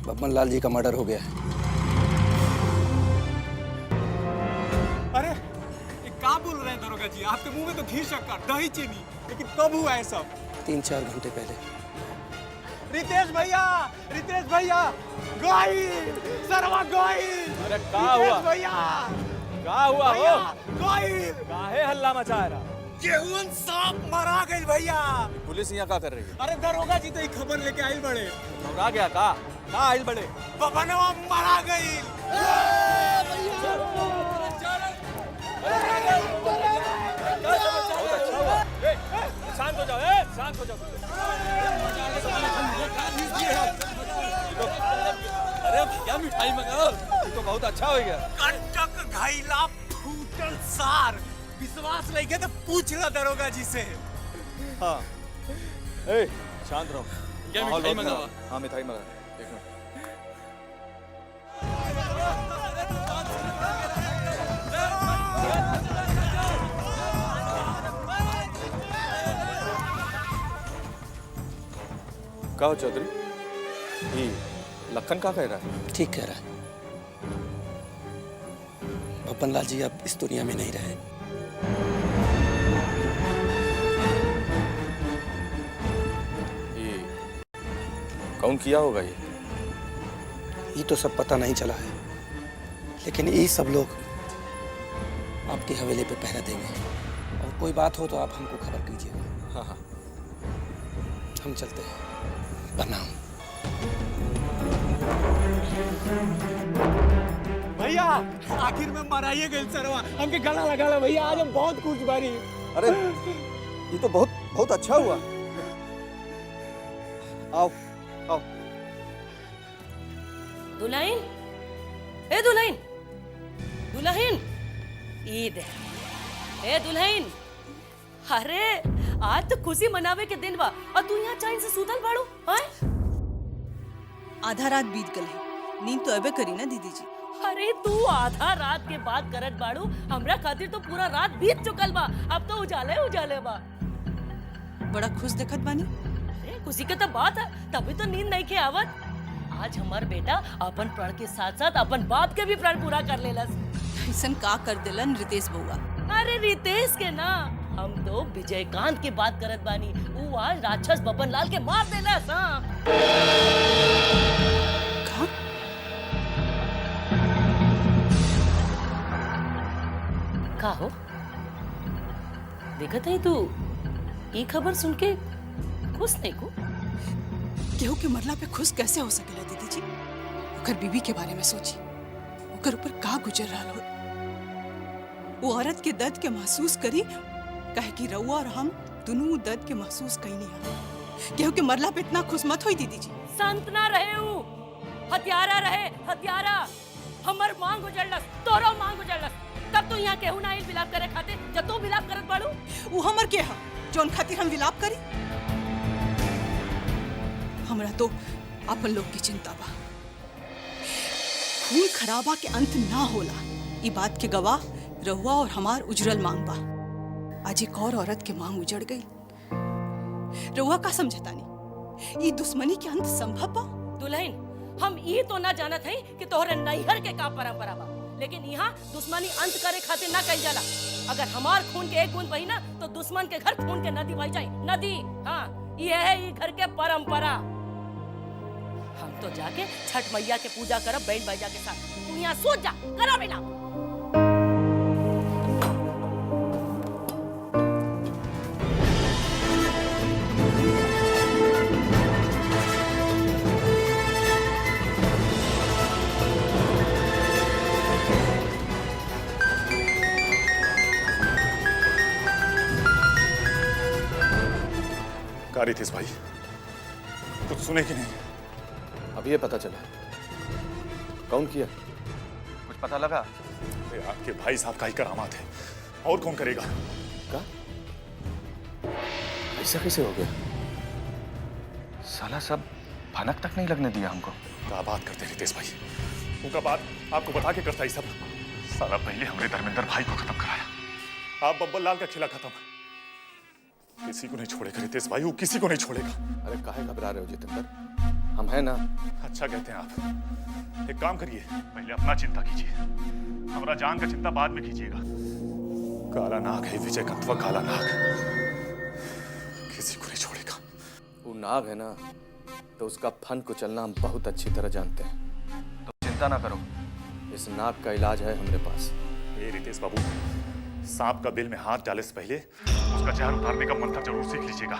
बब्बन लाल जी का मर्डर हो गया है। अरे ये क्या बोल रहे हैं दरोगा जी? आपके मुंह में तो घी शक्कर, दही चीनी, लेकिन कब हुआ है सब? 3-4 घंटे पहले। रितेश भैया, गोइल, सरवा गोइल। अरे क्या हुआ भैया? क्या हुआ हो? गोइल काहे हल्ला मचा रहा? गेहूं सांप मरा गई भैया। पुलिस यहाँ क्या कर रही है? अरे दरोगा जी तो ये खबर लेके आइल बड़े। घबरा गया का आइल बड़े? बबनवा मरा गई। शांत हो जाओ, शांत हो जाओ। अरे भैया, मिठाई मंगाओ, तो बहुत अच्छा हो गया। कंटक घाइला फूटल सार, विश्वास नहीं के तो पूछ ला दरोगा जी से। हाँ, शांत रहो। क्या मिठाई मंगावा? हाँ, मिठाई मंगा। क्या हो चौधरी? ये लखन क्या कह रहा है? ठीक कह रहा है। बब्बन लाल जी अब इस दुनिया में नहीं रहे। ये कौन किया होगा ये तो सब पता नहीं चला है, लेकिन ये सब लोग आपकी हवेली पे पहरा देंगे और कोई बात हो तो आप हमको खबर कीजिएगा। हाँ हाँ, हम चलते हैं। प्रणाम। भैया आखिर में मराइए गए सरवा, हमके गला लगा ला भैया। आज हम बहुत खुश बारी। अरे ये तो बहुत बहुत अच्छा हुआ। आओ आओ। दुल्हन, ए दुल्हन, दुल्हन, ईद है। ए दुल्हन, अरे आज तो खुशी मनावे के दिन बा और तू यहाँ चैन से सूतल बाड़ू हैं? आधा रात बीत गल है, नींद तो अबे करी ना दीदी जी। अरे तू आधा रात के बाद करत बाड़ू, हमरा खातिर तो पूरा रात बीत चुकल बा, अब तो उजाले उजाले बा। बड़ा खुश देखत बानी। अरे खुशी के तो बात है, तभी तो नींद नहीं के आवत। आज हमार बेटा अपन प्रण के साथ साथ अपन बाप के भी प्रण पूरा कर लेलस। ऐसन का कर दिलन रितेश बउआ? अरे रितेश के ना, हम तो विजयकांत की बात करत बानी। वो आज राक्षस बबन लाल के मार देलस। हाँ का हो देखत है तू ये खबर सुन के खुश नहीं को? केहू के मरला पे खुश कैसे हो सकेला दीदी जी? ओकर बीवी के बारे में सोची, ओकर ऊपर का गुजर रहा हो। वो औरत के दर्द के महसूस करी, कहे कि रउआ और हम दोनों दर्द के महसूस कहीं नहीं। केहू के मरला पे इतना खुश मत होई दीदी जी। संत ना रहे हूँ, हत्यारा रहे हत्यारा। हमर मांग उजड़लस, तोरो मांग उजड़लस, तब तू यहाँ केहू ना विलाप करे खाते जब तू विलाप करत बाड़ू। वो हमर के हा जोन खातिर हम विलाप करी? हमरा तो अपन लोग की चिंता बा। खून खराबा के अंत ना होला, ई बात के गवाह रहुआ और हमार उजरल मांग बा। आज एक और औरत के मांग उजड़ गई। रहुआ का समझतानी? ई दुश्मनी के अंत संभव बा? दुल्हन, हम ये तो ना जानत हई कि तोहरे नैहर के का परंपरा बा, लेकिन यहाँ दुश्मनी अंत करे खातिर ना कइल जाला। अगर हमार खून के एक बूंद बही ना तो दुश्मन के घर खून के नदी बह जाए। नदी, हाँ ये है ये घर के परंपरा। हम तो जाके छठ मैया के पूजा करब बैल बैजा के साथ। तू यहाँ सोच जा, करा बिना। रितेश भाई कुछ सुने कि नहीं? अब ये पता चला कौन किया? कुछ पता लगा? अरे आपके भाई साहब का ही करामात है, और कौन करेगा? का? ऐसा कैसे हो गया? साला सब भनक तक नहीं लगने दिया हमको। क्या बात करते रितेश भाई? उनका बात आपको बता के करता ही सब। साला पहले हमने धर्मेंद्र भाई को खत्म कराया, आप बब्बन लाल का खिला खत्म। किसी को नहीं छोड़ेगा रितेश भाई, वो किसी को नहीं छोड़ेगा। अरे काहे घबरा रहे हो जितेंद्र? हम हैं ना। अच्छा कहते हैं आप। एक काम करिए, पहले अपना चिंता कीजिए, हमारा जान का चिंता बाद में कीजिएगा। काला नाग है विजयकांत, काला नाग किसी को नहीं छोड़ेगा। वो नाग है ना, तो उसका फन को चलना हम बहुत अच्छी तरह जानते हैं। तो चिंता ना करो, इस नाग का इलाज है हमारे पास। रितेश बाबू, सांप का बिल में हाथ डाले से पहले उसका जहर उतारने का मंत्र जरूर सीख लीजिएगा।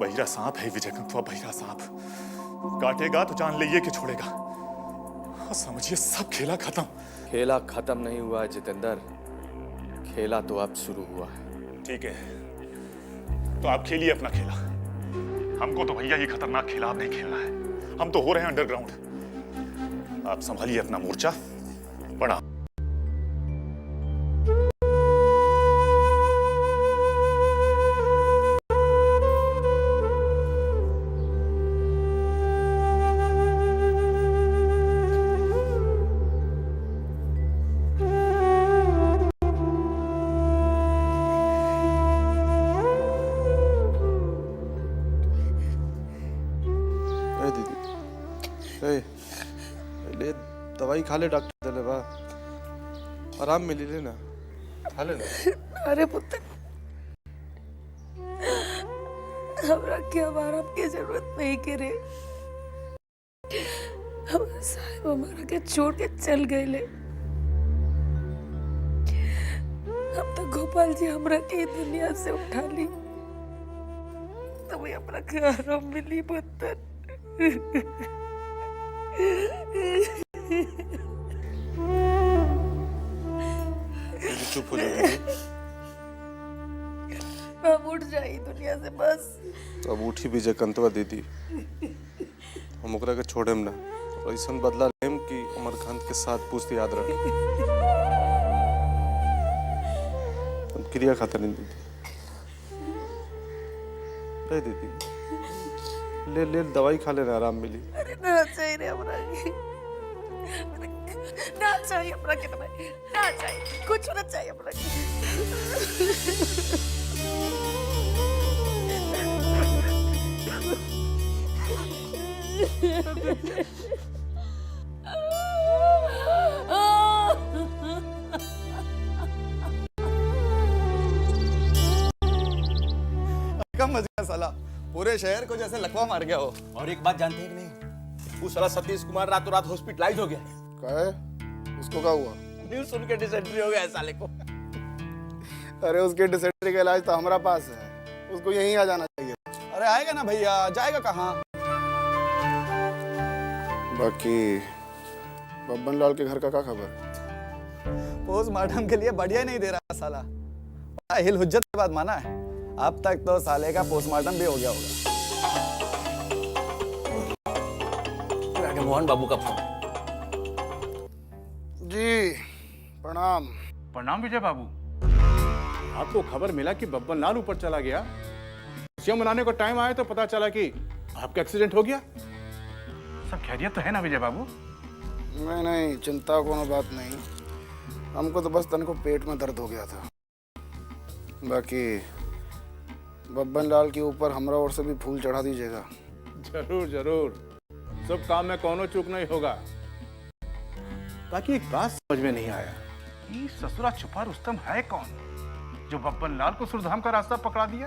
बहिरा सांप है विजयकांत, बहिरा सांप काटेगा तो जान लीजिए कि छोड़ेगा। समझिए सब खेला खत्म। खेला खत्म नहीं हुआ है जितेंद्र, खेला तो अब शुरू हुआ है। ठीक है, तो आप खेलिए अपना खेला। हमको तो भैया ये खतरनाक खेला अब नहीं खेलना है। हम तो हो रहे हैं अंडरग्राउंड। आप संभालिए अपना मोर्चा। बड़ा दवाई खा ले, डॉक्टर दले बा आराम मिली ले ना, खा ले ना। अरे पुत्र, हमरा के आराम की जरूरत नहीं करे। हमारे साहब हमारा के छोड़ के चल गए। अब तो गोपाल जी हमरा के दुनिया से उठा ली, तभी हमरा के आराम मिली पुत्र। चुप हो जाओ। अब उठ जाई दुनिया से बस। तो अब उठी विजयकांतवा दीदी, हम ओकरा के छोड़ेम ना। और ऐसा बदला लेम कि अमरकांत के साथ पूछते याद रखे। हम क्रिया खातिर नहीं दीदी। ए दीदी ले ले दवाई खा लेना, आराम मिली। अरे ना चाहिए रे हमरा के, ना चाहिए हमरा के दवाई, ना चाहिए, कुछ ना चाहिए हमरा कम मजा साला, पूरे शहर को जैसे लकवा मार गया हो। और एक बात जानते हैं कि नहीं, वो साला सतीश कुमार रातों रात हॉस्पिटलाइज हो गया है। क्या है? उसको क्या हुआ? न्यूज़ सुन के डिसेंट्री हो गया है साले को। अरे उसके डिसेंट्री का इलाज तो हमारा पास है, उसको यहीं आ जाना चाहिए। अरे आएगा ना भैया, जाएगा कहाँ? बाकी बब्बन लाल के घर का क्या खबर? पोस्टमार्टम के लिए बढ़िया नहीं दे रहा साला। हिल हुज्जत के बाद माना है, अब तक तो साले का पोस्टमार्टम भी हो गया होगा। मोहन बाबू का फोन। जी प्रणाम। प्रणाम विजय बाबू। आपको खबर मिला कि बब्बन लाल ऊपर चला गया, खुशियां मनाने को टाइम आया तो पता चला कि आपका एक्सीडेंट हो गया। सब खैरियत तो है ना विजय बाबू? नहीं, चिंता कोनो बात नहीं, हमको तो बस तन को पेट में दर्द हो गया था। बाकी बब्बन लाल के ऊपर हमरा ओर से भी फूल चढ़ा दीजिएगा। जरूर जरूर, सब काम में कोनो चूक नहीं होगा। बाकी एक बात समझ में नहीं आया, ये ससुरा छुपा रुस्तम है कौन जो बब्बन लाल को सुरधाम का रास्ता पकड़ा दिया?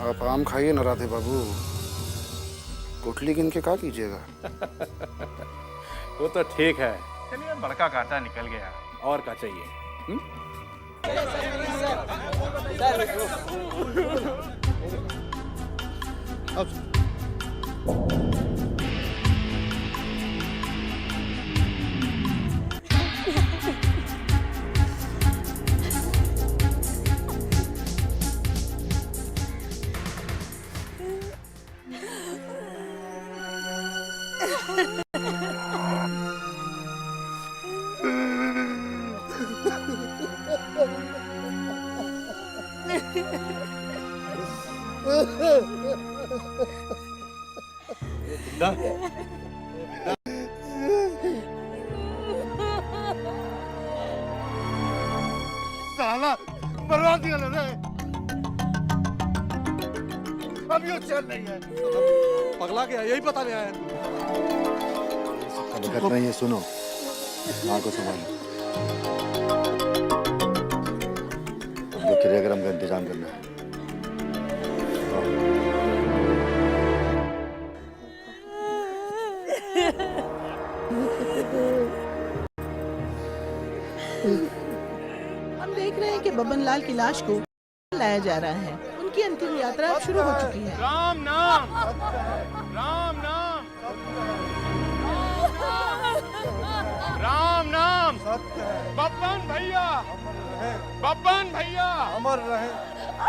आप आम खाइए न राधे बाबू, गुठली गिन के क्या कीजिएगा? वो तो ठीक है, चलिए बड़का घाटा निकल गया, और क्या चाहिए? साला बर्बाद दिया ना रे, अब ये चल नहीं है। पगला गया, यही पता नहीं आया। दिक्कत नहीं है, सुनो, माँ को संभालो। हमको क्रियाक्रम का इंतजाम करना है। हम देख रहे हैं कि बब्बन लाल की लाश को लाया जा रहा है। उनकी अंतिम यात्रा अब शुरू हो चुकी है। राम नाम, राम नाम, राम नाम। बब्बन भैया, बब्बन भैया अमर रहे।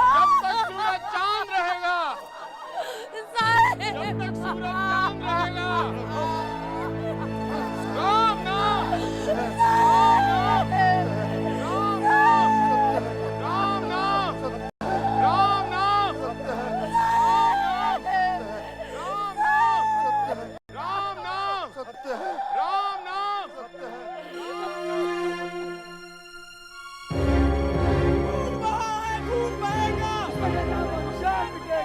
जब तक सूरज चांद रहेगा, जब तक सूरज चांद रहेगा। राम नाम, राम नाम, राम नाम, राम नाम, राम नाम, राम नाम।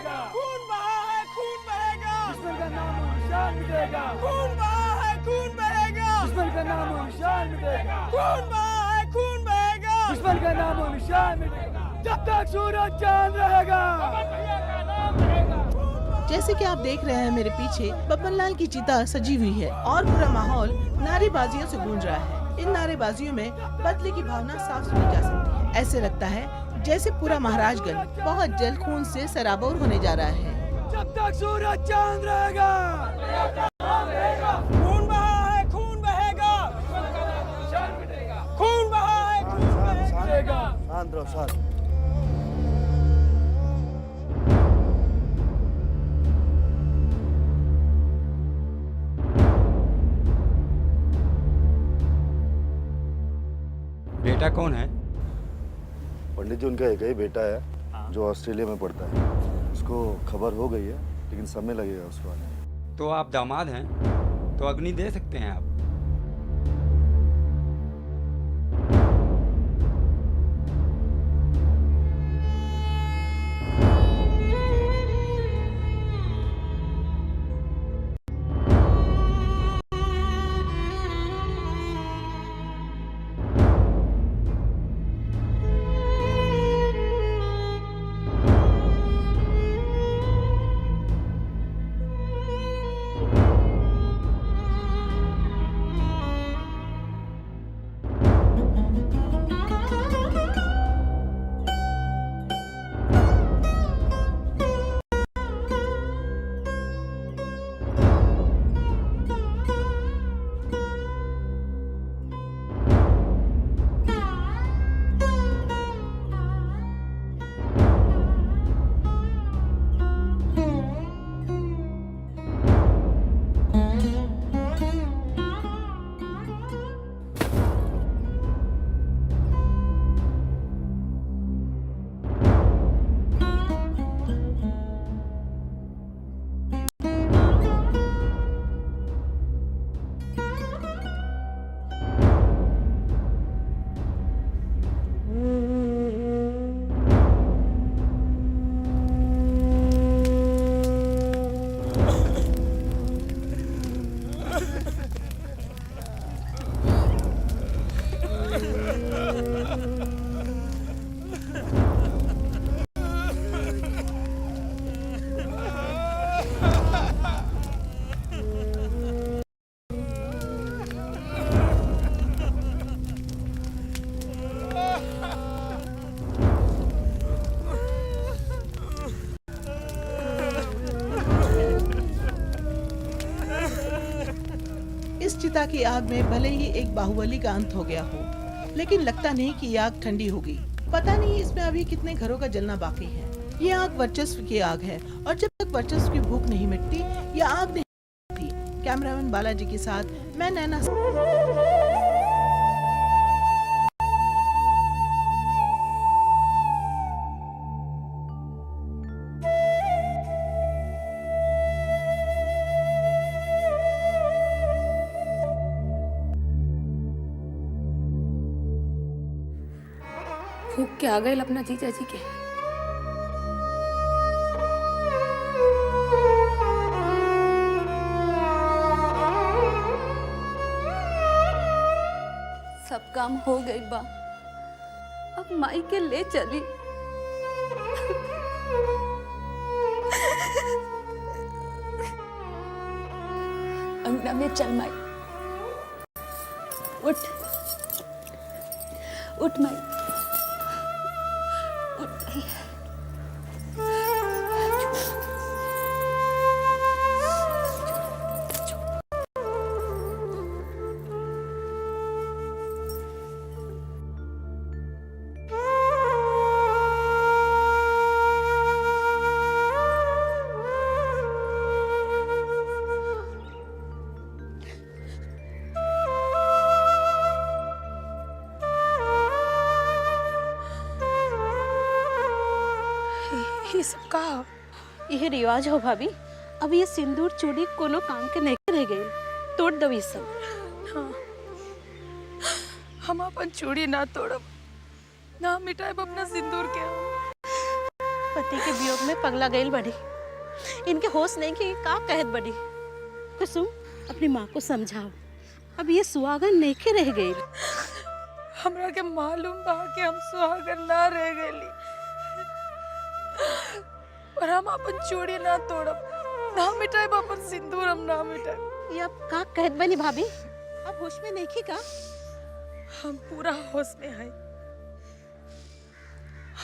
खून बहेगा, खून बहा है, खून बहेगा, दुश्मन का नाम और निशान मिटेगा। खून बहा है, खून बहेगा, दुश्मन का नाम और निशान मिटेगा। खून बहा है, खून बहेगा, दुश्मन का नाम और निशान मिटेगा। जब तक सूरज चांद रहेगा। जैसे कि आप देख रहे हैं मेरे पीछे बब्बन लाल की चिता सजी हुई है और पूरा माहौल नारेबाजियों से गूंज रहा है। इन नारेबाजियों में बदले की भावना साफ सुनी जा सकती है। ऐसे लगता है जैसे पूरा महाराजगंज बहुत जल्द खून से सराबोर होने जा रहा है। जब तक सूरज चांद रहेगा, खून बहा है, खून बहेगा, खून बहा है, खून बहेगा। शांत रहो, शांत। बेटा कौन है? पंडित जी उनका एक ही बेटा है जो ऑस्ट्रेलिया में पढ़ता है। उसको को खबर हो गई है, लेकिन समय लगेगा उसको आने में। तो आप दामाद हैं, तो अग्नि दे सकते हैं आप। इस चिता की आग में भले ही एक बाहुबली का अंत हो गया हो, लेकिन लगता नहीं कि ये आग ठंडी होगी। पता नहीं इसमें अभी कितने घरों का जलना बाकी है। ये आग वर्चस्व की आग है, और जब तक वर्चस्व की भूख नहीं मिटती, ये आग नहीं मिटती। कैमरामैन बालाजी के साथ मैं नैना। फूक के आ गए अपना जीजा जी के। सब काम हो गई बा, अब माई के ले चली। अंगना में चल माई, उठ उठ माई, ये सब का यह रिवाज हो भाभी। अब ये सिंदूर चूड़ी कोनो काम के नहीं रह गए, तोड़ दो ये सब। हाँ, हम अपन चूड़ी ना तोड़ब, ना मिटाएब अपना सिंदूर के। पति के वियोग में पगला गईल बड़ी, इनके होश नहीं कि का कहत बड़ी। कुसुम अपनी माँ को समझाओ, अब ये सुहागन नहीं के रह गई। हमरा के मालूम बा कि हम सुहागन ना रह गईली, पर हम अपन चूड़ी ना तोड़ब, ना मिटाएब अपन सिंदूर, हम ना मिटाएब। ये अब का कहत बनी भाभी, अब होश में नहीं की का? हम पूरा होश में हैं।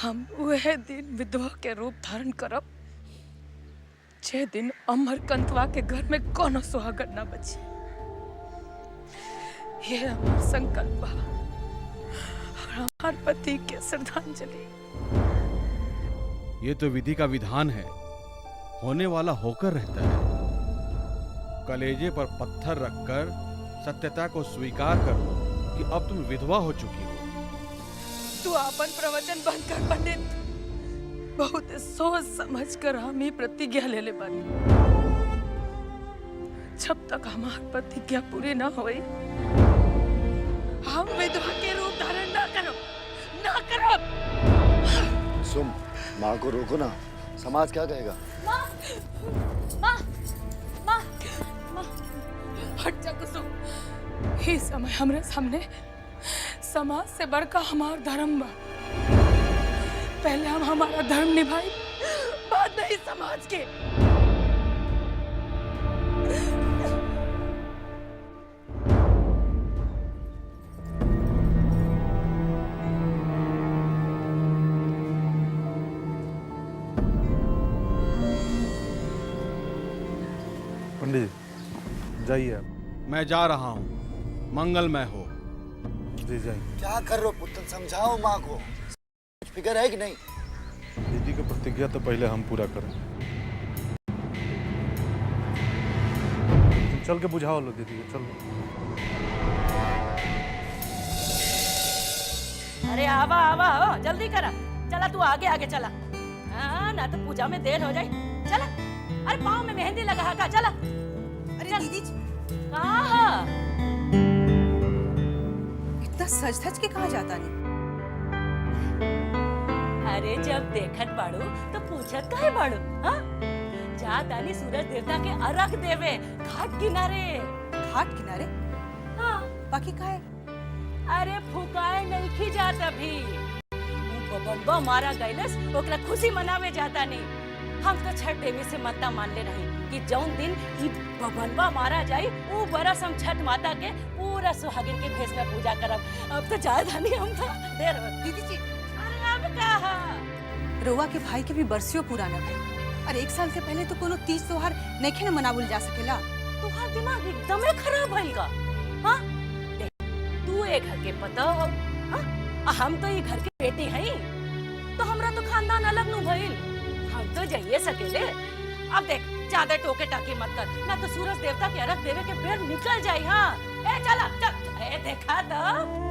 हम वह दिन विधवा के रूप धारण करब, जे दिन अमरकंतवा के घर में कोनो सुहागन ना बची। ये हमार संकल्प बा और हमार पति के श्रद्धांजलि। ये तो विधि का विधान है, होने वाला होकर रहता है। कलेजे पर पत्थर रखकर सत्यता को स्वीकार कर लो कि अब तुम विधवा हो चुकी हो। तू अपन प्रवचन बंद कर पंडित। बहुत सोच समझ कर हम ही प्रतिज्ञा ले ले बानी। जब तक हमार प्रतिज्ञा पूरी ना होई हम विधवा के रूप धारण ना करब। सुम, माँ को रोको ना, समाज क्या कहेगा? माँ, माँ, माँ, माँ, हट जा कुसुम। ये समय हमरे सामने समाज से बढ़कर हमार धर्म बा। पहले हम हमारा धर्म निभाई, बाद में इस समाज के। पंडित जी जाइए आप। मैं जा रहा हूँ, मंगलमय हो। जी जाइए। क्या कर रहे हो पुत्र, समझाओ माँ को। कुछ फिक्र है कि नहीं? दीदी की प्रतिज्ञा तो पहले हम पूरा करें। तुम चल के बुझाओ लो दीदी को, चलो। अरे आवा आवा आवा, जल्दी करा। चला तू आगे आगे चला। हाँ ना तो पूजा में देर हो जाए। चला। अरे पाँव में मेहंदी लगा का, चला। अरे दीदी कहाँ? इतना सज धज के कहाँ जाता नहीं? अरे जब देखत बाड़ू तो पूछत काहे बाड़ू? हाँ? जा तानी सूरज देवता के अर्घ देवे घाट किनारे। घाट किनारे? हाँ। बाकी काहे? अरे फुकाए नहीं खी जात अभी। बबनवा मारा गैलस, ओकरा खुशी मनावे जाता नहीं। हम तो छठ देवी से मत्ता मान ले रही कि जौन दिन ई बबनवा मारा जाए वो बरस हम छठ माता के पूरा सुहागिन के भेष में पूजा करब। अब तो जाए नहीं हम तो देर हो। दीदी जी, अरे अब कहा? रोवा के भाई के भी बरसियों पूरा न भइल। अरे 1 साल से पहले तो कोनो तीज त्योहार नइखे न मनावल जा सकेला। तुहार दिमाग एकदम खराब भइल का? हाँ? देख, तू ए घर के पता हो, हाँ? हम तो ये घर के बेटी हई, तो हमरा तो खानदान अलग नु भइल। हम तो जाइए सकेले। अब देख, ज्यादा टोके टाकी मत कर, ना तो सूरज देवता के अर्घ देवे के बेर निकल जाई। हाँ ए चला चल। ए देखा तो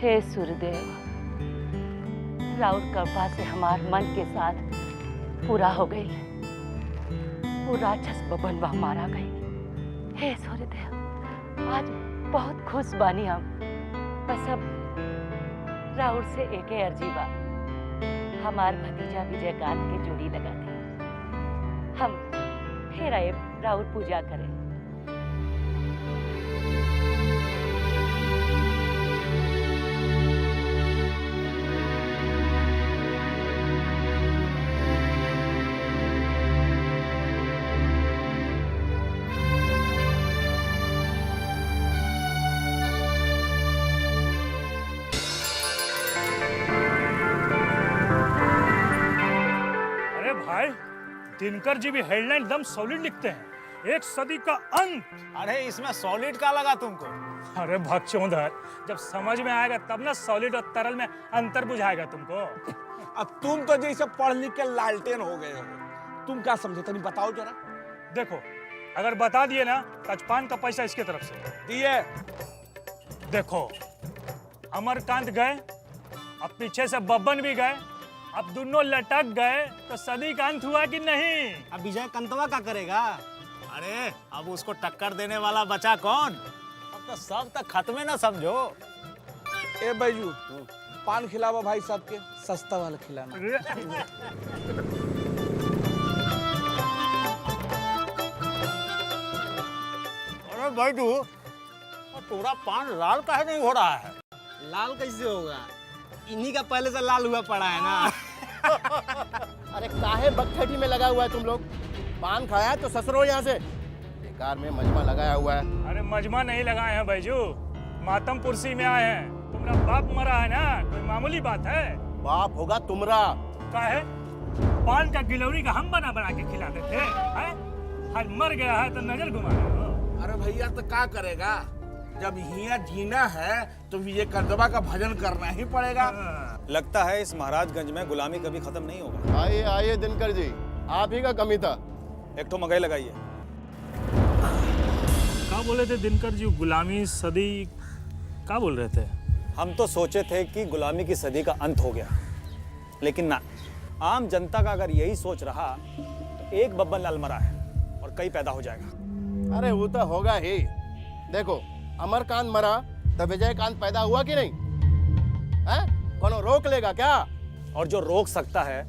हे सूर्यदेव, राउर कृपा से हमार मन के साथ पूरा हो गई। वो राक्षस बबनवा मारा गई। हे सूर्यदेव, आज बहुत खुश बानी हम। बस अब राउर से एक अर्जी बा, हमार भतीजा विजयकांत के जोड़ी लगा दे, हम फिर आए राउर पूजा करें। अरे भाई, दिनकर जी भी हेडलाइन एकदम सॉलिड लिखते हैं, एक सदी का अंत। अरे इसमें सॉलिड का लगा तुमको? अरे भगचोदर, जब समझ में आएगा तब ना सॉलिड और तरल में अंतर बुझाएगा तुमको। अब तुम तो जैसे पढ़ लिख के लालटेन हो गए हो, तुम क्या समझे तनी बताओ जरा। देखो, अगर बता दिए ना तजपान का पैसा इसके तरफ से दिए। देखो, अमरकांत गए, अब पीछे से बब्बन भी गए, अब दोनों लटक गए, तो सदी का अंत हुआ कि नहीं? अब विजय कंतवा क्या करेगा? अरे अब उसको टक्कर देने वाला बचा कौन? अब तो सब तक खत्म ना समझो। ए बैजू, पान खिलावा भाई साहब के, सस्ता वाला खिलाना। अरे बैजू, पूरा पान लाल काहे नहीं हो रहा है? लाल कैसे होगा? इन्हीं का पहले से लाल हुआ पड़ा है ना। अरे काहे बकथटी में लगा हुआ है तुम लोग? पान खाया तो ससुरो यहाँ से, बेकार में मजमा लगाया हुआ है। अरे मजमा नहीं लगाए हैं बैजू, मातम पुरसी में आए हैं। तुम्हारा बाप मरा है ना, कोई मामूली बात है? बाप होगा तुमरा। का है? पान का गिलौरी का हम बना बना के खिलाते थे, हैं? आज मर गया है तो नजर घुमा रहे हो। अरे भैया तो क्या करेगा, जब हिया जीना है तो विजय कंदवा का भजन करना ही पड़ेगा। लगता है इस महाराजगंज में गुलामी कभी खत्म नहीं होगा। आइए आइए दिनकर जी, आप ही का कमी था। एक तो मगई लगाइए। क्या बोले थे दिनकर जी? गुलामी सदी क्या बोल रहे थे? हम तो सोचे थे कि गुलामी की सदी का अंत हो गया, लेकिन ना, आम जनता का अगर यही सोच रहा तो एक बब्बन लाल मरा है और कई पैदा हो जाएगा। अरे वो तो होगा ही। देखो, अमरकांत मरा तो विजयकांत पैदा हुआ कि नहीं? हैं? कौन रोक लेगा क्या? और जो रोक सकता है